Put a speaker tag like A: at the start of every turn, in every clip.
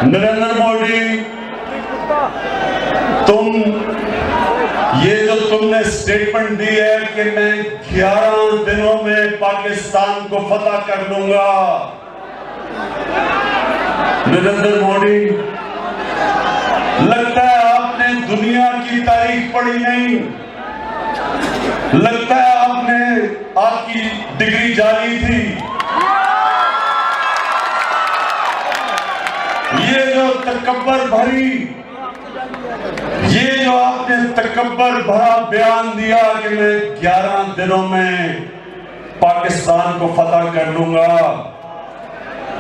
A: नरेंद्र मोदी, ये जो तुमने स्टेटमेंट दी है कि मैं 11 दिनों में पाकिस्तान को फतह कर लूंगा, नरेंद्र मोदी, लगता है आपने दुनिया की तारीख पढ़ी नहीं, लगता है आपकी डिग्री जारी थी। ये जो आपने तकब्बर भरा बयान दिया कि मैं 11 दिनों में पाकिस्तान को फतह कर लूंगा,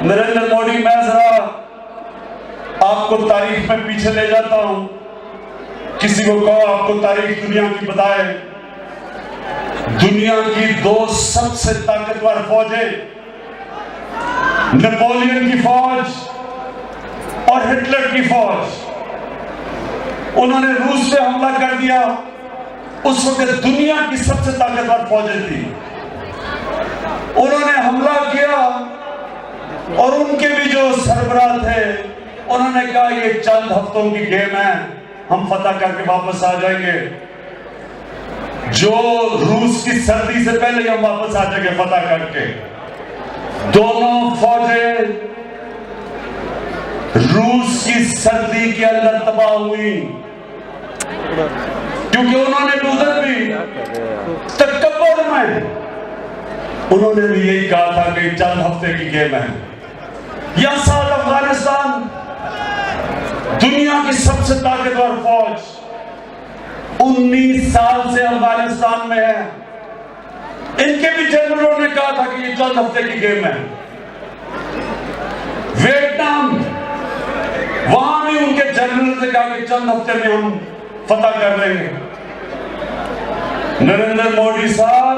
A: नरेंद्र मोदी, मैं जरा आपको तारीख में पीछे ले जाता हूं। किसी को कहो आपको तारीख दुनिया की बताए। दुनिया की 2 सबसे ताकतवर फौजें, नेपोलियन की फौज और हिटलर की फौज, उन्होंने रूस पे हमला कर दिया। उस वक्त दुनिया की सबसे ताकतवर फौजें थी, उन्होंने हमला किया और उनके भी जो सरबराह थे उन्होंने कहा ये चंद हफ्तों की गेम है, हम फतह करके वापस आ जाएंगे। जो रूस की सर्दी से पहले हम वापस आ जाएंगे फतह करके। दोनों फौजें रूस की सर्दी के अंदर तबाह हुई, क्योंकि उन्होंने उधर भी तकब्बुर में उन्होंने भी यही कहा था कि चंद हफ्ते की गेम है। यहां साथ अफगानिस्तान, दुनिया की सबसे ताकतवर फौज, 19 साल से अफगानिस्तान में है। इनके भी जनरलों ने कहा था कि ये चंद हफ्ते की गेम है। वियतनाम, वहां भी उनके जनरल से कहा कि चंद हफ्ते में हम फतह कर लेंगे। नरेंद्र मोदी साहब,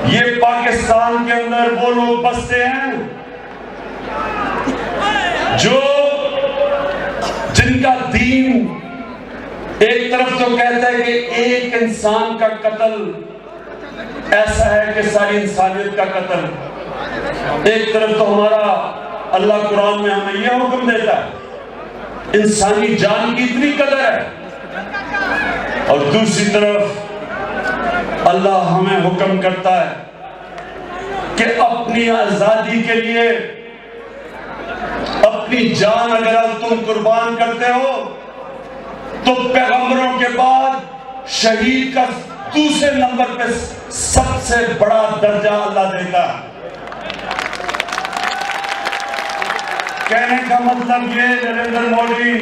A: ये पाकिस्तान के अंदर वो लोग बसते हैं जिनका दीन एक तरफ तो कहता है कि एक इंसान का कत्ल ऐसा है कि सारी इंसानियत का कत्ल, एक तरफ तो हमारा अल्लाह कुरान में हमें यह हुक्म देता है इंसानी जान की इतनी कदर है, और दूसरी तरफ अल्लाह हमें हुक्म करता है कि अपनी आजादी के लिए अपनी जान अगर तुम कुर्बान करते हो तो पैगंबरों के बाद शहीद का दूसरे नंबर पे सबसे बड़ा दर्जा अल्लाह देता है। कहने का मतलब ये, नरेंद्र मोदी,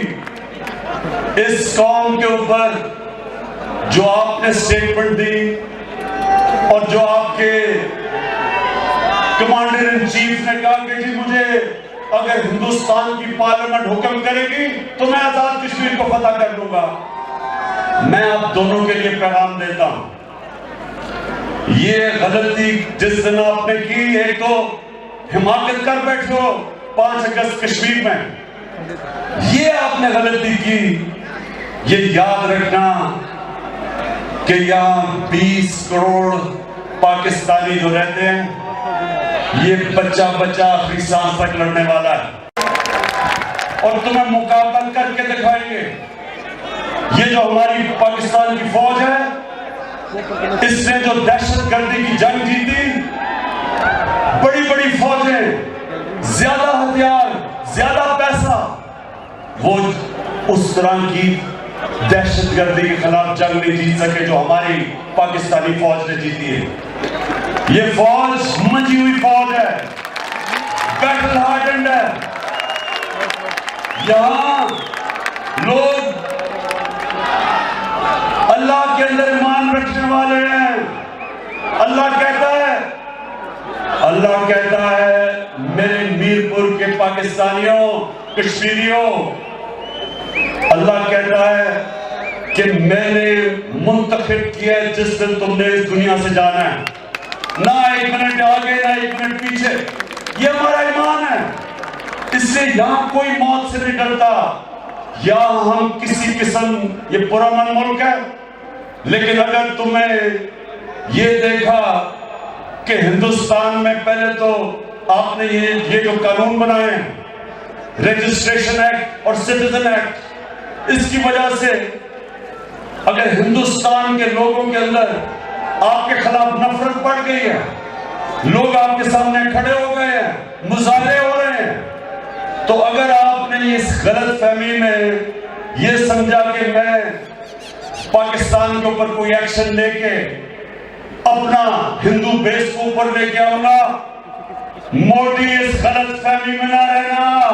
A: इस कौम के ऊपर जो आपने स्टेटमेंट दी और जो आपके कमांडर इन चीफ ने कहा कि जी मुझे अगर हिंदुस्तान की पार्लियामेंट हुक्म करेगी तो मैं आजाद कश्मीर को फतह कर लूंगा, मैं आप दोनों के लिए पैगाम देता हूं। ये गलती जिस दिन आपने की, एक तो हिमाकत कर बैठे हो 5 अगस्त कश्मीर में, ये आपने गलती की। ये याद रखना कि यहां 20 करोड़ पाकिस्तानी जो रहते हैं, ये बच्चा आखिरी सांस तक लड़ने वाला है और तुम्हें मुकाबला करके दिखाएंगे। ये जो हमारी पाकिस्तान की फौज है, इसने जो दहशतगर्दी की जंग जीती, बड़ी बड़ी फौजें, ज्यादा हथियार, ज्यादा पैसा, वो उस तरह की दहशतगर्दी के खिलाफ जंग नहीं जीत सके जो हमारी पाकिस्तानी फौज ने जीती है। ये फौज मंजी हुई फौज है, बैटल हार्डेंड है। यहां लोग अल्लाह के अंदर ईमान रखने वाले हैं। अल्लाह कहता है मेरे मीरपुर के पाकिस्तानियों, कश्मीरियों, अल्लाह कहता है कि मैंने मुंतखब किया है जिस दिन तुमने इस दुनिया से जाना है, ना 1 मिनट आगे ना 1 मिनट पीछे। ये हमारा ईमान है, इससे यहां कोई मौत से नहीं डरता। यहां हम किसी किस्म, ये पुरअमन मुल्क है, लेकिन अगर तुम्हें ये देखा कि हिंदुस्तान में पहले तो आपने ये जो कानून बनाए हैं रजिस्ट्रेशन एक्ट और सिटीजन एक्ट, इसकी वजह से अगर हिंदुस्तान के लोगों के अंदर आपके खिलाफ नफरत बढ़ गई है, लोग आपके सामने खड़े हो गए हैं, मुजाहरे हो रहे हैं, तो अगर आपने इस गलत फहमी में ये समझा कि मैं पाकिस्तान के ऊपर कोई एक्शन लेके अपना हिंदू बेस को ऊपर लेके आऊंगा, मोदी इस गलत फहमी में ना रहना।